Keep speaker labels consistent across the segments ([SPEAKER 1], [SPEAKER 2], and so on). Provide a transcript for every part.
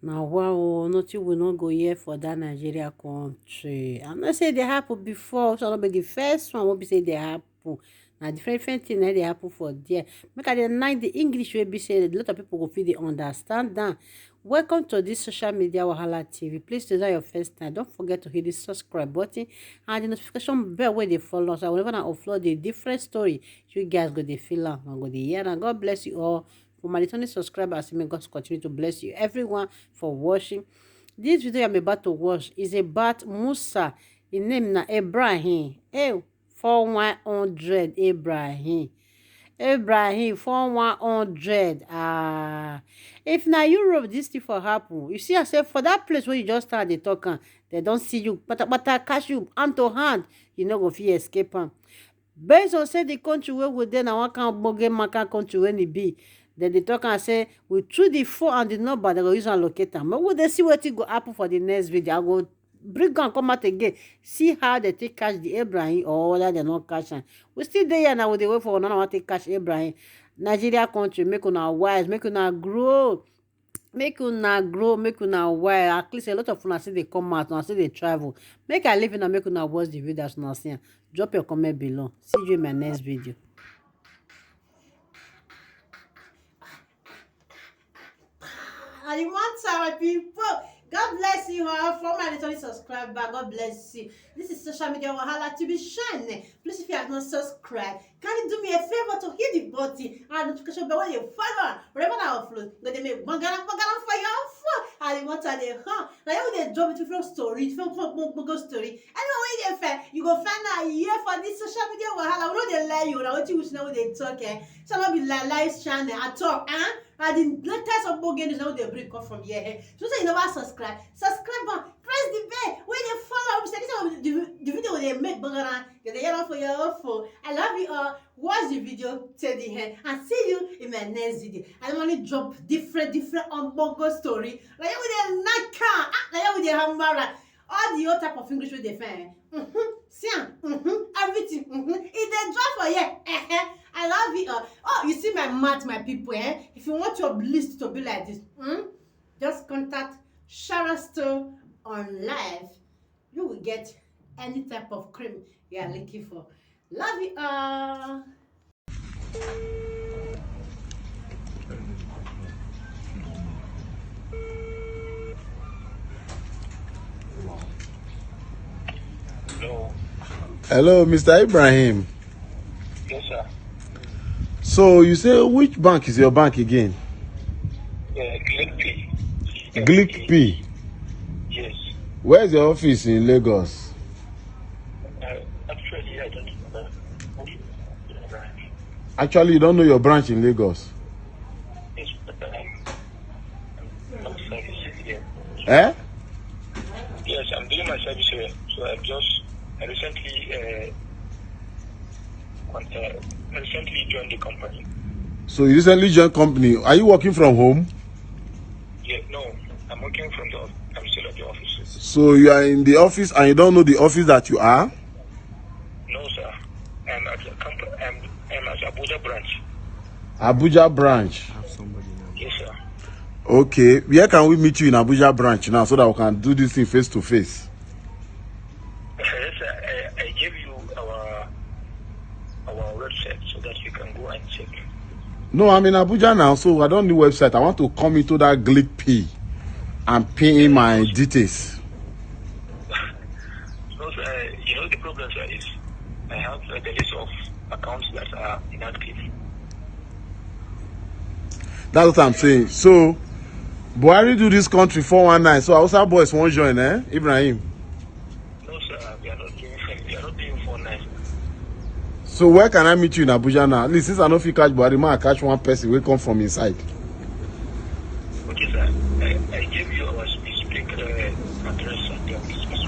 [SPEAKER 1] Now, wow, nothing will not go here for that Nigeria country. I'm not saying they happen before, so not be the first one. Won't be say they happen. Now, different thing they happen for there. Make I like the English will be said. A lot of people go feel they understand that. Welcome to this social media Wahala TV. Please do that your first time. Don't forget to hit the subscribe button and the notification bell where they follow. So whenever I upload a different story, you guys go they feel and go they hear. And God bless you all. For my returning subscribers, may God continue to bless you, everyone, for watching. This video I'm about to watch is about Musa. His name na Ibrahim. 4100 Ibrahim. Ibrahim 4100. If na Europe this thing for happen, you see yourself for that place where you just start the talking, they don't see you, but I catch you hand to hand, you know go fit escape them. Based on say the country where we dey na one kind of boge maka country when e be. Then they talk and say we through the phone and the number they go use and locate am. But we dey see wetin go happen for the next video. I go bring am come out again, see how they take catch the Abraham or whether they not catch am. We still dey here now, we dey wait for another one take catch Abraham. Nigeria country, make una wise, make una grow. Make una wise. At least a lot of una still dey come out, una still dey travel. Make I leave una, make una watch the video as una see am. Drop your comment below. See you in my next video. And the one time, people, God bless you all. For my returning subscriber, God bless you. This is social media Wahala TV channel. Please, if you have not subscribed, can you do me a favor to hit the button and notification bell when you follow wherever I upload? Go they make bangala for your phone. And the one time they come, like how they drop it from story, from story. Anyway, when you fair, you go find out here for this social media Wahala. We know they lie you. Now what you wish now they talk, So not be live channel at all, And the latest of boge news now they bring come from here. So say you never subscribe button, press the bell. When you follow, we say this one the video they make bangara. Get the yellow for your phone. I love you all. Watch the video till the end and see you in my next video. I only drop different bongo story. Like with the naka, like with the hamara. All the other type of English with the fan. Everything. It they drop for you. I love it. Oh, you see my math, my people. If you want your list to be like this, just contact Sharon Store on live. You will get any type of cream you are looking for. Love you all.
[SPEAKER 2] Hello, Mr. Ibrahim.
[SPEAKER 3] Yes, sir.
[SPEAKER 2] So you say which bank is your bank again?
[SPEAKER 3] Glick P.
[SPEAKER 2] Glick P.
[SPEAKER 3] Yes.
[SPEAKER 2] Where's your office in Lagos?
[SPEAKER 3] Actually, I don't know.
[SPEAKER 2] Actually, you don't know your branch in Lagos?
[SPEAKER 3] Yes, but I'm service here.
[SPEAKER 2] Eh?
[SPEAKER 3] Yes, I'm doing my service here. So I recently joined the company.
[SPEAKER 2] So you recently joined company. Are you working from home?
[SPEAKER 3] Yeah, no, I'm working from I'm still at the office.
[SPEAKER 2] So you are in the office and you don't know the office that you are?
[SPEAKER 3] No, sir. I'm at the company. I'm at Abuja branch.
[SPEAKER 2] Abuja branch.
[SPEAKER 3] Yes, sir.
[SPEAKER 2] Okay. Where can we meet you in Abuja branch now so that we can do this thing face to face?
[SPEAKER 3] Yes, sir. I gave you our website so that you can go and check.
[SPEAKER 2] No, I'm in Abuja now, so I don't need website. I want to come into that Glick P and pay in my details.
[SPEAKER 3] So, the problem, sir, is I have the list of accounts that are inactive.
[SPEAKER 2] That's what I'm saying. So, Buhari do this country 419. So, Hausa boys won't join, Ibrahim?
[SPEAKER 3] No, sir. We are not doing 49.
[SPEAKER 2] So, where can I meet you in Abuja now? At least since I know if you catch Buhari, I catch one person will come from inside.
[SPEAKER 3] Okay, sir. I gave you our specific address.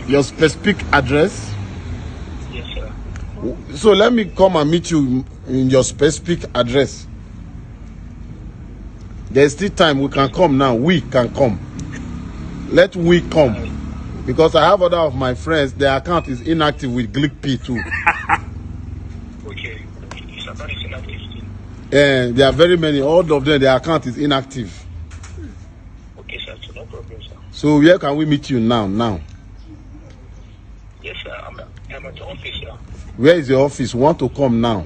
[SPEAKER 2] Your specific address?
[SPEAKER 3] Yes, sir.
[SPEAKER 2] So, let me come and meet you in your specific address. There's still time. We can come now. We can come. Let we come. Because I have other of my friends, their account is inactive with Glick P too.
[SPEAKER 3] Okay. His account is inactive still.
[SPEAKER 2] And there are very many. All of them, their account is inactive.
[SPEAKER 3] Okay, sir. So No problem, sir.
[SPEAKER 2] So where can we meet you now? Now,
[SPEAKER 3] Yes, sir. I'm at the office, sir.
[SPEAKER 2] where is your office? We want to come now.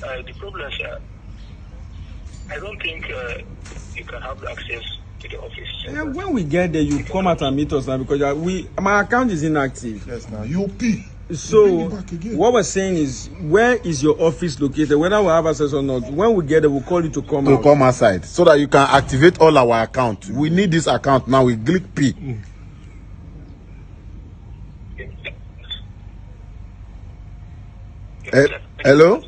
[SPEAKER 3] The problem, sir, I don't think you can have access to the office.
[SPEAKER 4] And when we get there, you come out and meet us now because my account is inactive.
[SPEAKER 5] Yes, now you pay.
[SPEAKER 4] So
[SPEAKER 5] Bring it back again.
[SPEAKER 4] what we're saying is, where is your office located? Whether we have access or not, when we get there, we'll call you to come
[SPEAKER 2] To
[SPEAKER 4] out.
[SPEAKER 2] come outside so that you can activate all our accounts. We need this account now. We click P. Hello,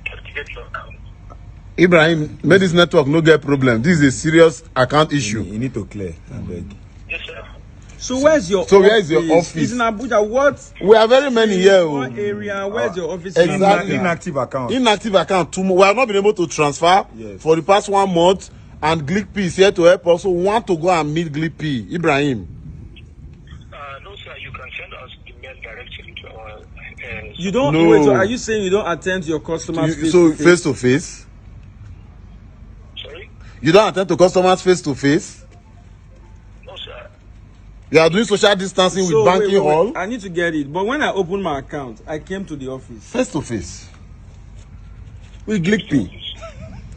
[SPEAKER 3] Activate your account.
[SPEAKER 2] Ibrahim. May this network no get problem. This is a serious account issue.
[SPEAKER 5] You need to clear. I beg.
[SPEAKER 3] Yes, sir.
[SPEAKER 4] So where's your
[SPEAKER 2] So
[SPEAKER 4] office?
[SPEAKER 2] where is your office?
[SPEAKER 4] It's in Abuja. What?
[SPEAKER 2] We are very many here.
[SPEAKER 4] What
[SPEAKER 2] Oh.
[SPEAKER 4] area? Where's your office?
[SPEAKER 2] Exactly.
[SPEAKER 5] Inactive account.
[SPEAKER 2] Inactive account. We have not been able to transfer
[SPEAKER 5] Yes.
[SPEAKER 2] for the past 1 month, and Glick P is here to help us. So we want to go and meet Glick P. Ibrahim.
[SPEAKER 3] No, sir. You can send us the mail directly to our.
[SPEAKER 4] You don't
[SPEAKER 2] No.
[SPEAKER 4] wait. So are you saying you don't attend to your customers?
[SPEAKER 2] So
[SPEAKER 4] face-to-face?
[SPEAKER 2] face to face.
[SPEAKER 3] Sorry?
[SPEAKER 2] You don't attend to customers face to face.
[SPEAKER 3] No, sir.
[SPEAKER 2] You are doing social distancing
[SPEAKER 4] So,
[SPEAKER 2] with banking hall.
[SPEAKER 4] I need to get it. But when I opened my account, I came to the office.
[SPEAKER 2] Face to face. With Glick P.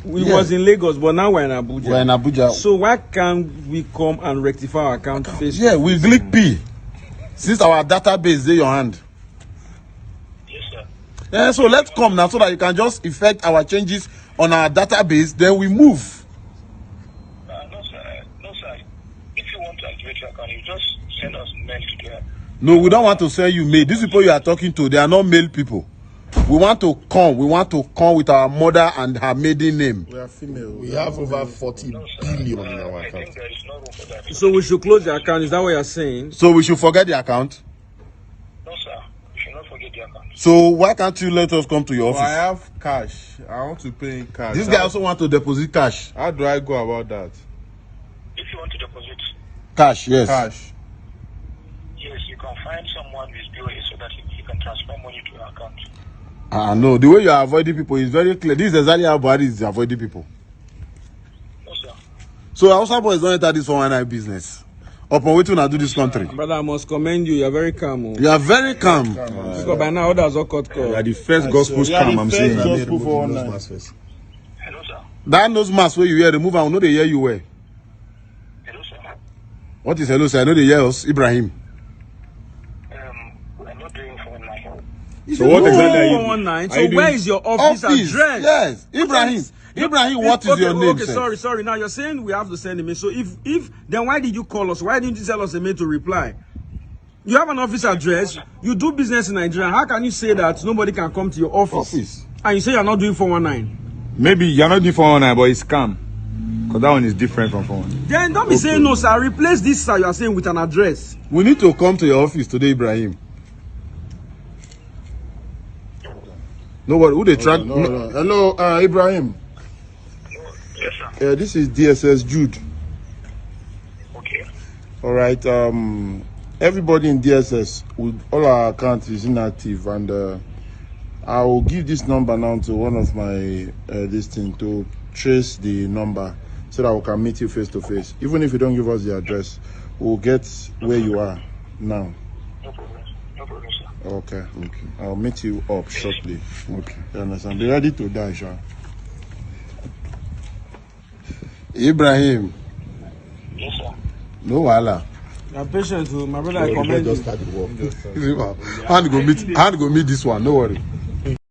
[SPEAKER 4] We
[SPEAKER 2] Yeah.
[SPEAKER 4] was in Lagos, but now we're in Abuja.
[SPEAKER 2] We're in Abuja.
[SPEAKER 4] So why can't we come and rectify our account face?
[SPEAKER 2] Yeah, with Glick P. Since our database is in your hand.
[SPEAKER 3] Yes, sir.
[SPEAKER 2] Yeah, so let's come now so that you can just effect our changes on our database. Then we move.
[SPEAKER 3] No, sir. No, sir. If you want to activate your account, you just send us mail to the.
[SPEAKER 2] No, we don't want to send you mail. These people you are talking to, they are not male people. We want to come. We want to come with our mother and her maiden name.
[SPEAKER 5] We are female. We have over 40 billion in our
[SPEAKER 3] I
[SPEAKER 5] account.
[SPEAKER 3] think there is no room for that.
[SPEAKER 4] So we should close the account. Is that what you're saying?
[SPEAKER 2] So we should forget the account.
[SPEAKER 3] No, sir. You should not forget the account.
[SPEAKER 2] So why can't you let us come to your
[SPEAKER 6] Oh, I
[SPEAKER 2] office?
[SPEAKER 6] have cash. I want to pay in cash.
[SPEAKER 2] This guy also want to deposit cash.
[SPEAKER 6] How do I go about that?
[SPEAKER 3] If you want to deposit,
[SPEAKER 2] Cash, yes.
[SPEAKER 6] Cash.
[SPEAKER 3] yes, you can find someone with POA so that you can transfer money to your account.
[SPEAKER 2] No, the way you are avoiding people is very clear. This is exactly how Buhari is avoiding people.
[SPEAKER 3] No, sir.
[SPEAKER 2] So Hausa boys don't enter this 419 business. Upon waiting to do this country.
[SPEAKER 4] Brother, I must commend you. You're very calm.
[SPEAKER 2] You are very calm.
[SPEAKER 4] Because by now, others are cut
[SPEAKER 5] You are
[SPEAKER 4] call.
[SPEAKER 5] the first gospel
[SPEAKER 6] you are the
[SPEAKER 5] scam. I'm
[SPEAKER 6] first
[SPEAKER 5] saying.
[SPEAKER 6] gospel for online.
[SPEAKER 3] Hello, sir.
[SPEAKER 2] That nose mask where you hear, remove and know they hear you wear.
[SPEAKER 3] Hello, sir.
[SPEAKER 2] What is hello, sir? I know they hear us, Ibrahim.
[SPEAKER 3] I'm not doing for online.
[SPEAKER 5] So what exactly are you doing?
[SPEAKER 4] 419.
[SPEAKER 5] Are
[SPEAKER 4] So
[SPEAKER 5] you doing-
[SPEAKER 4] where is your office address?
[SPEAKER 2] Yes. Ibrahim. Ibrahim, what is
[SPEAKER 4] Okay,
[SPEAKER 2] your name,
[SPEAKER 4] Okay,
[SPEAKER 2] sir?
[SPEAKER 4] sorry. Now you're saying we have to send a mail. So if then why did you call us? Why didn't you tell us a mail to reply? You have an office address. You do business in Nigeria. How can you say that nobody can come to your office? And you say you're not doing 419?
[SPEAKER 5] Maybe you're not doing 419, but it's scam. Because that one is different from 419.
[SPEAKER 4] Then don't be saying no, sir. Replace this, sir. You are saying with an address.
[SPEAKER 2] We need to come to your office today, Ibrahim. Nobody, who they track?
[SPEAKER 5] No. Hello, Ibrahim.
[SPEAKER 3] Yes, sir.
[SPEAKER 5] This is DSS Jude.
[SPEAKER 3] Okay.
[SPEAKER 5] All right. Everybody in DSS, with all our accounts is inactive, and I will give this number now to one of my this thing to trace the number so that we can meet you face to face. Even if you don't give us the address, we'll get where you are now.
[SPEAKER 3] No problem. No problem, sir.
[SPEAKER 5] Okay. I'll meet you up shortly. Okay. You understand? Be ready to die, Sean.
[SPEAKER 2] Ibrahim.
[SPEAKER 3] Yes, sir.
[SPEAKER 2] No wahala.
[SPEAKER 4] You're patient, too. My brother, I commend you.
[SPEAKER 5] Just start the work.
[SPEAKER 2] Hand go meet this one. No worry.